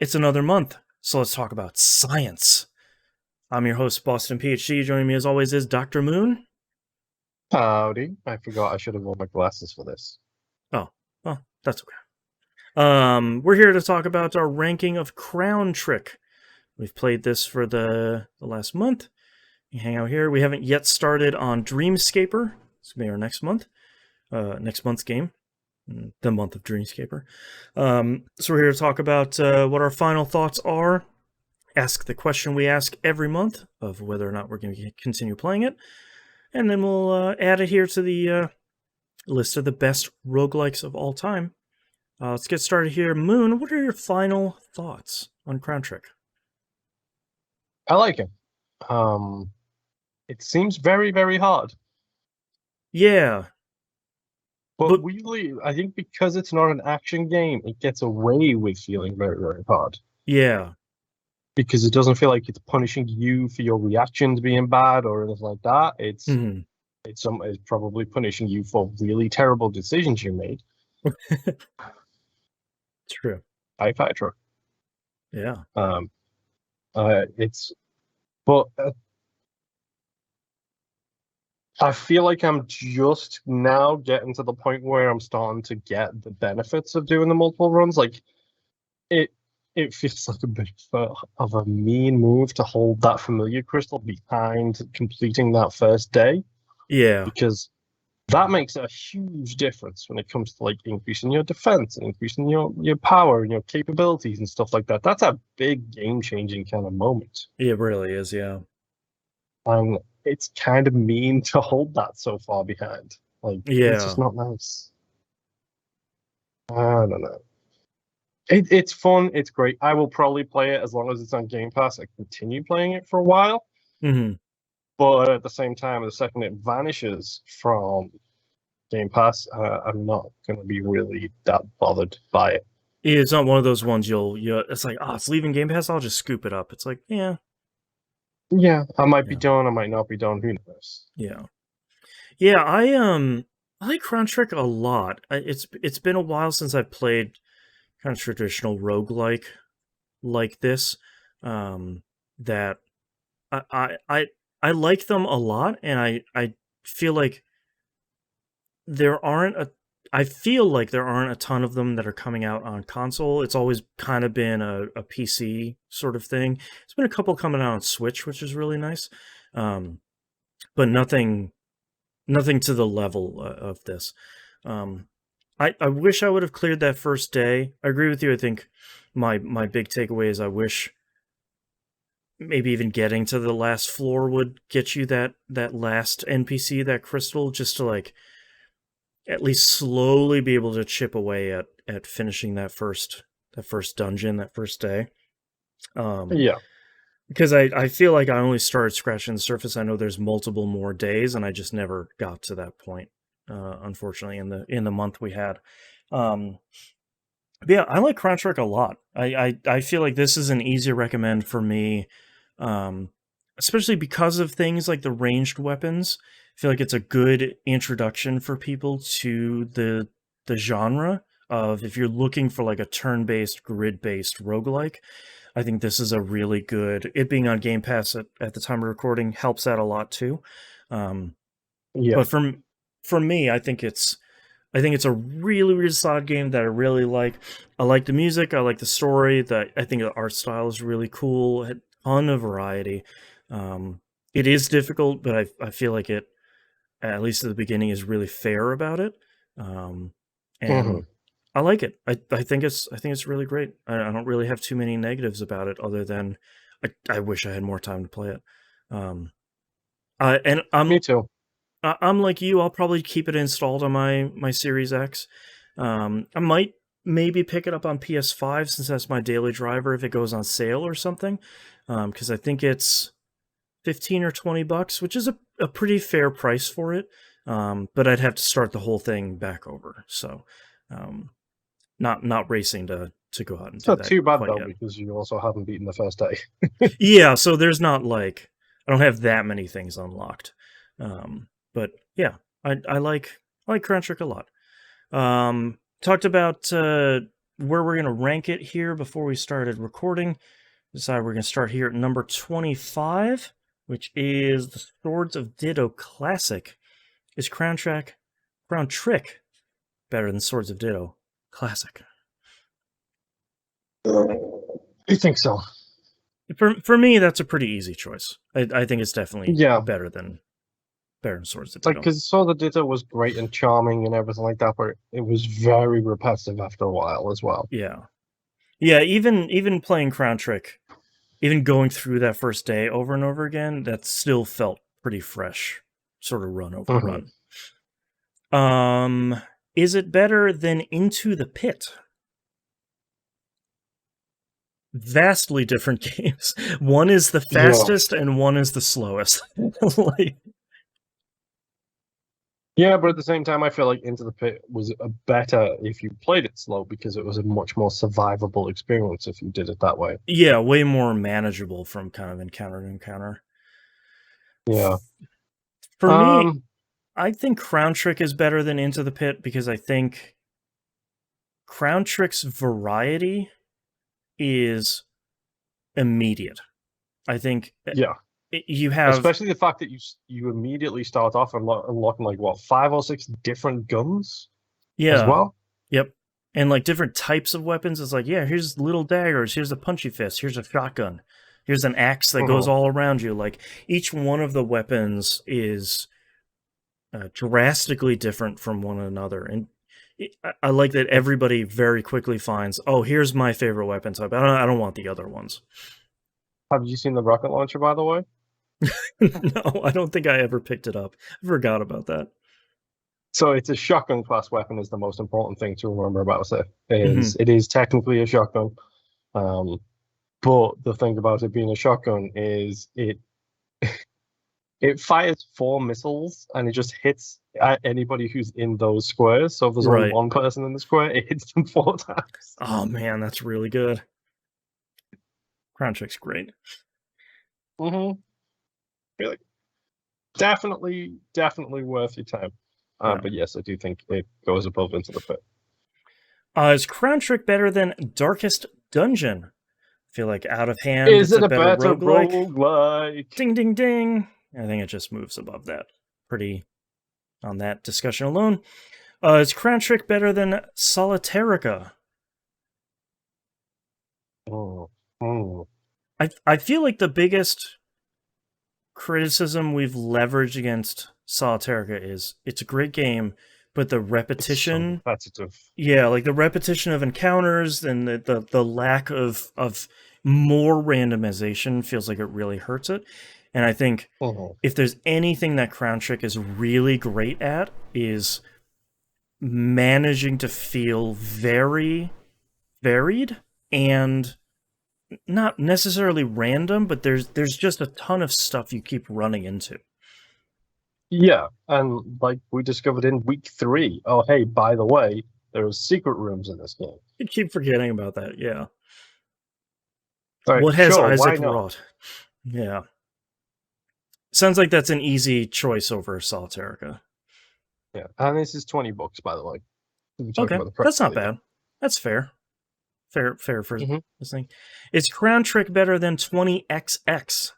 It's another month, so let's talk about science. I'm your host, Boston PhD. Joining me as always is Dr. Moon. Howdy. I forgot I should have worn my glasses for this. Oh, well, that's okay. We're here to talk about our ranking of Crown Trick. We've played this for the last month. You hang out here. We haven't yet started on Dreamscaper. This will be our next month's game. The month of Dreamscaper. So we're here to talk about what our final thoughts are. Ask the question we ask every month of whether or not we're going to continue playing it. And then we'll add it here to the list of the best roguelikes of all time. Let's get started here. Moon, what are your final thoughts on Crown Trick? I like it. Um, it seems very, very hard. Yeah, But but weirdly, I think because it's not an action game, it gets away with feeling very, very hard. yeah. Because it doesn't feel like it's punishing you for your reactions being bad or anything like that. Mm-hmm. It's probably punishing you for really terrible decisions you made. True. I fire truck. Yeah. Um, it's but I feel like I'm just now getting to the point where I'm starting to get the benefits of doing the multiple runs. Like it, it feels like a bit of a mean move to hold that familiar crystal behind completing that first day Yeah. because that makes a huge difference when it comes to like increasing your defense and increasing your power and your capabilities and stuff like that. That's a big game changing kind of moment. It really is, yeah. And it's kind of mean to hold that so far behind. Like, it's just Yeah. not nice. I don't know. It's fun. It's great. I will probably play it as long as it's on Game Pass. I continue playing it for a while, Mm-hmm. but at the same time, the second it vanishes from Game Pass, I'm not going to be really that bothered by it. It's not one of those ones it's like, it's leaving Game Pass, I'll just scoop it up. It's like, yeah. Yeah, I might be Yeah. done. I might not be done. Who knows? Yeah. Yeah, I like Crown Trick a lot. It's been a while since I've played kind of traditional roguelike like this. Um, that I, I I I like them a lot, and I feel like there aren't a I feel like there aren't a ton of them that are coming out on console. It's always kind of been a PC sort of thing. It's been a couple coming out on Switch, which is really nice. Um, but nothing to the level of this. Um, I wish I would have cleared that first day. I agree with you. I think my big takeaway is I wish maybe even getting to the last floor would get you that last NPC, that crystal, just to like at least slowly be able to chip away at finishing that first dungeon, that first day. Um, Yeah. because I feel like I only started scratching the surface. I know there's multiple more days, and I just never got to that point. Unfortunately, in the month we had. Um, but yeah, I like Crown Trick a lot. I feel like this is an easy recommend for me, um, especially because of things like the ranged weapons. I feel like it's a good introduction for people to the genre of if you're looking for like a turn-based, grid-based roguelike. I think this is a really good. It being on Game Pass at the time of recording helps out a lot too. Um, Yeah. but for me, I think it's a really really solid game that I really like. I like the music. I like the story. That I think the art style is really cool. A ton of variety. Um, it is difficult, but I feel like it, at least at the beginning, is really fair about it. Um, and Hmm. I like it. I think it's really great. I don't really have too many negatives about it, other than I wish I had more time to play it. Um, and Me too. I'm like you. I'll probably keep it installed on my Series X. I might maybe pick it up on PS5 since that's my daily driver if it goes on sale or something. Because I think it's 15 or $20, which is a pretty fair price for it. But I'd have to start the whole thing back over. So, um, not racing to go out and It's do not that too bad quite though yet. because you also haven't beaten the first day. Yeah, so there's not like I don't have that many things unlocked. But yeah, I like Crown Trick a lot. Talked about where we're going to rank it here before we started recording. Decide we're going to start here at number 25, which is the Swords of Ditto Classic. Is Crown Trick better than Swords of Ditto Classic? I think so. For me, that's a pretty easy choice. I think it's definitely Yeah. better than Swords of Like, Ditto. because Sword of Ditto was great and charming and everything like that, but it was very repetitive after a while as well. Yeah. Yeah, even playing Crown Trick, even going through that first day over and over again, that still felt pretty fresh, sort of run over run. Is it better than Into the Pit? Vastly different games. One is the fastest and one is the slowest. Like, yeah, but at the same time, I feel like Into the Pit was better if you played it slow because it was a much more survivable experience if you did it that way. yeah, way more manageable from kind of encounter to encounter. Yeah. For me, I think Crown Trick is better than Into the Pit because I think Crown Trick's variety is immediate. I think you have, especially the fact that you immediately start off unlocking like what 5 or 6 different guns. Yeah. As well. Yep. And like different types of weapons. It's like, yeah, here's little daggers, here's a punchy fist, here's a shotgun, here's an axe that goes all around you. Like each one of the weapons is drastically different from one another, and I like that everybody very quickly finds, oh, here's my favorite weapon type. I don't want the other ones. Have you seen the rocket launcher, by the way? No, I don't think I ever picked it up. I forgot about that. So it's a shotgun class weapon is the most important thing to remember about it. It is technically a shotgun. But the thing about it being a shotgun is it fires 4 missiles and it just hits anybody who's in those squares. So if there's only one person in the square, it hits them 4 times. Oh man, that's really good. Crown Trick's great. Really, definitely worth your time. But yes, I do think it goes above Into the Pit. Is Crown Trick better than Darkest Dungeon? I feel like out of hand. Is it a better roguelike? Ding, ding, ding. I think it just moves above that. Pretty on that discussion alone. Is Crown Trick better than Solitarica? I feel like the biggest criticism we've leveraged against Solitarica is it's a great game, but the repetition, it's so repetitive. Yeah, like the repetition of encounters and the lack of more randomization feels like it really hurts it. And I think if there's anything that Crown Trick is really great at is managing to feel very varied and not necessarily random, but there's just a ton of stuff you keep running into. Yeah, and like we discovered in week 3, oh hey, by the way, there are secret rooms in this game. You keep forgetting about that, yeah. Right, what has Isaac wrought? Yeah. Sounds like that's an easy choice over Solitarica. Yeah, and this is $20, by the way. Okay, that's not bad. That's fair. Fair for this thing. Is Crown Trick better than 20XX?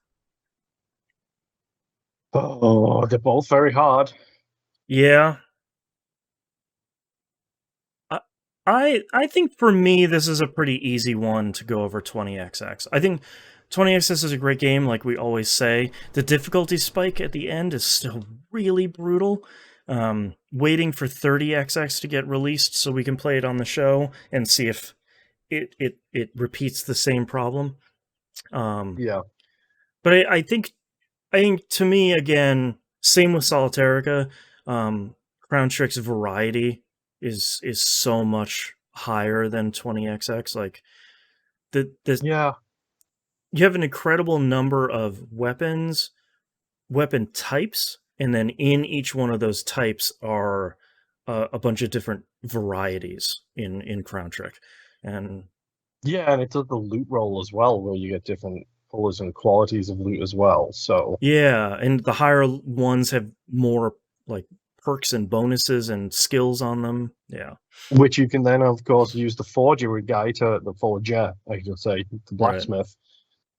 Oh, they're both very hard. Yeah. I think for me, this is a pretty easy one to go over 20XX. I think 20XX is a great game, like we always say. The difficulty spike at the end is still really brutal. Waiting for 30XX to get released so we can play it on the show and see if it repeats the same problem. Yeah. But I think to me, again, same with Solitarica, Crown Trick's variety is so much higher than 20XX. Like yeah, you have an incredible number of weapon types, and then in each one of those types are a bunch of different varieties in Crown Trick. And yeah, and it does the loot roll as well, where you get different colors and qualities of loot as well. So yeah, and the higher ones have more like perks and bonuses and skills on them. Yeah, which you can then, of course, use the forgery guy the forger, I should say, the right, blacksmith,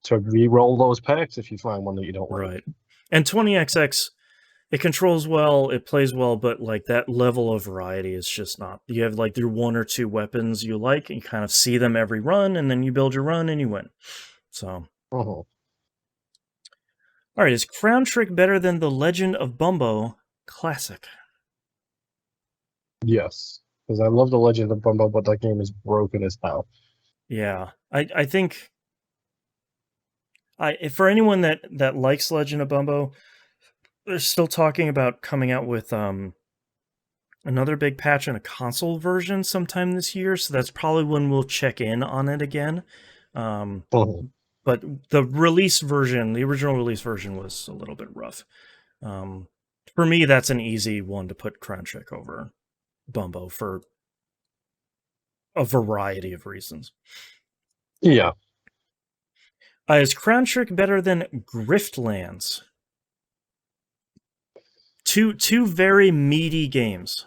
to re-roll those perks if you find one that you don't like. right. And 20XX, it controls well, it plays well, but like that level of variety is just not. You have like your one or two weapons you like, and you kind of see them every run, and then you build your run and you win. So, Mhm. all right, is Crown Trick better than The Legend of Bumbo Classic? Yes, because I love the Legend of Bumbo, but that game is broken as hell. Yeah, I think for anyone that likes Legend of Bumbo, they're still talking about coming out with another big patch and a console version sometime this year. So that's probably when we'll check in on it again. Um, Mhm. but the release version, the original release version, was a little bit rough. Um, for me, that's an easy one to put Crown Trick over Bumbo for a variety of reasons. Yeah, Is Crown Trick better than Griftlands? Two very meaty games.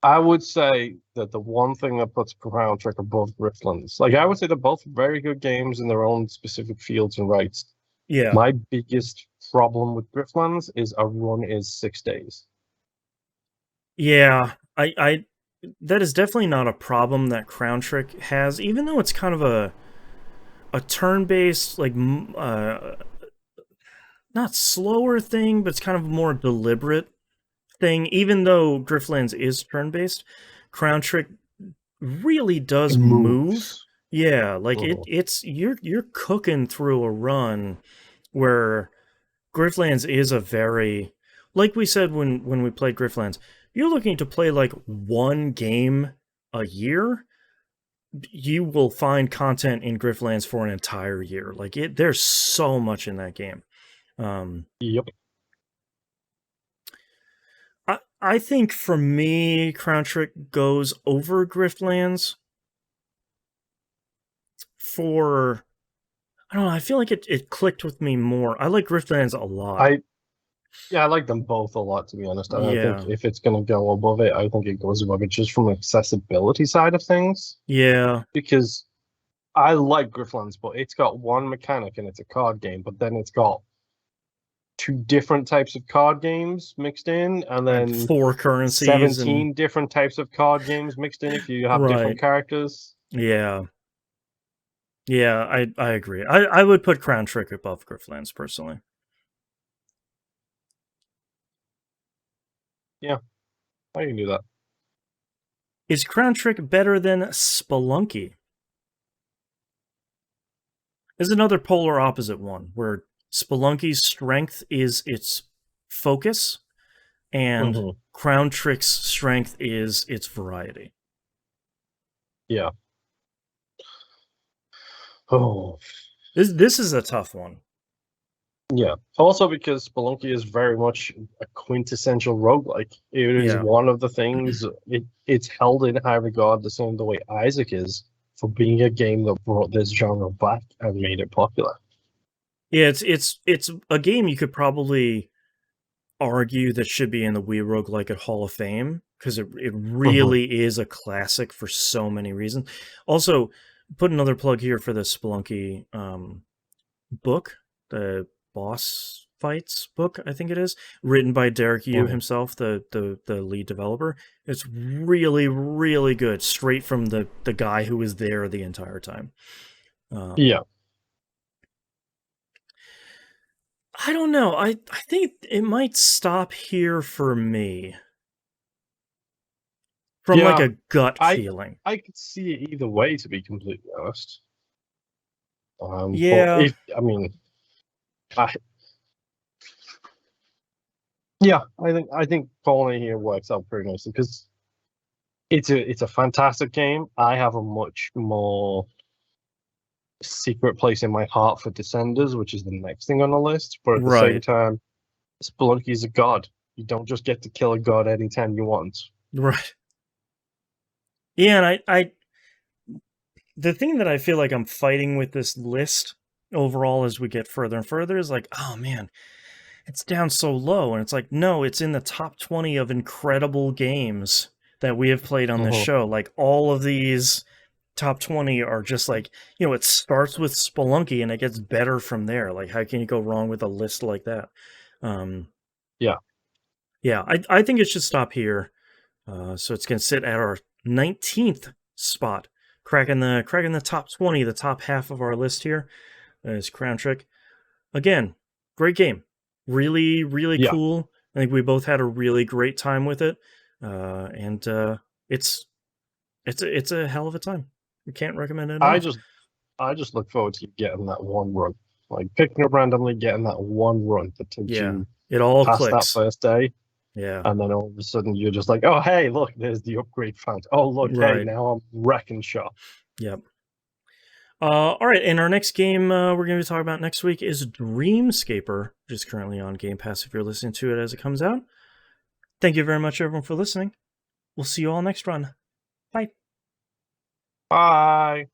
I would say that the one thing that puts Crown Trick above Griftlands, like I would say they're both very good games in their own specific fields and rights. Yeah, My biggest problem with Griftlands is a run is 6 days. yeah. I that is definitely not a problem that Crown Trick has, even though it's kind of a turn-based, like not slower thing, but it's kind of a more deliberate thing. Even though Griftlands is turn-based, Crown Trick really It does move. moves. Yeah, like Mhm. it's you're cooking through a run where Griftlands is a very, like we said when we played Griftlands, you're looking to play like one game a year. You will find content in Griftlands for an entire year. Like there's so much in that game. Um, Yep. I think for me, Crown Trick goes over Griftlands for, I don't know. I feel like it clicked with me more. I like Griftlands a lot. I Yeah, I like them both a lot, to be honest. And I think Yeah, if it's going to go above it, I think it goes above it just from the accessibility side of things. yeah, Because I like Grifflands, but it's got one mechanic and it's a card game, but then it's got two different types of card games mixed in, and and then four currencies and 17 different types of card games mixed in if you have different right. characters. Yeah, yeah, I agree. I would put Crown Trick above Griftlands personally. Yeah, I can do that. Is Crown Trick better than Spelunky? Is another polar opposite one where Spelunky's strength is its focus and Hmm. Crown Trick's strength is its variety. Yeah. Oh, This is a tough one. yeah. Also because Spelunky is very much a quintessential roguelike. It is Yeah. one of the things it's held in high regard the same the way Isaac is for being a game that brought this genre back and made it popular. Yeah, it's a game you could probably argue that should be in the Wii Roguelike at Hall of Fame because it Hmm. really is a classic for so many reasons. Also, put another plug here for the Spelunky book, the boss fights book, I think it is, written by Derek Yu Hmm. himself, the lead developer. It's really really good, straight from the guy who was there the entire time. Um, Yeah. I don't know. I think it might stop here for me from like Yeah. a gut I feeling. I could see it either way, to be completely honest. But Yeah, if I mean, I yeah, I think calling it here works out pretty nicely because it's a fantastic game. I have a much more secret place in my heart for Descenders, which is the next thing on the list. But at the same right, time, Spelunky is a god. You don't just get to kill a god anytime you want. right. Yeah, and the thing that I feel like I'm fighting with this list overall as we get further and further is like, oh man, it's down so low, and it's like, no, it's in the top 20 of incredible games that we have played on this Mhm. show. Like, all of these top 20 are just like, it starts with Spelunky and it gets better from there. Like, how can you go wrong with a list like that? Um, Yeah. yeah, I think it should stop here. So it's going to sit at our 19th spot, cracking the top 20, the top half of our list here. Is Crown Trick. Again, great game. Really, really Yeah. cool. I think we both had a really great time with it. And it's a hell of a time. We can't recommend it I enough. just I just look forward to you getting that one run. Like picking up randomly, getting that one run that takes Yeah, you it all past that clicks. first day, Yeah, and then all of a sudden you're just like, oh hey, look, there's the upgrade found. Oh look, hey, right. now I'm wrecking shop. Yep. All right, and our next game we're going to be talking about next week is Dreamscaper, which is currently on Game Pass if you're listening to it as it comes out. Thank you very much, everyone, for listening. We'll see you all next run. Bye. Bye.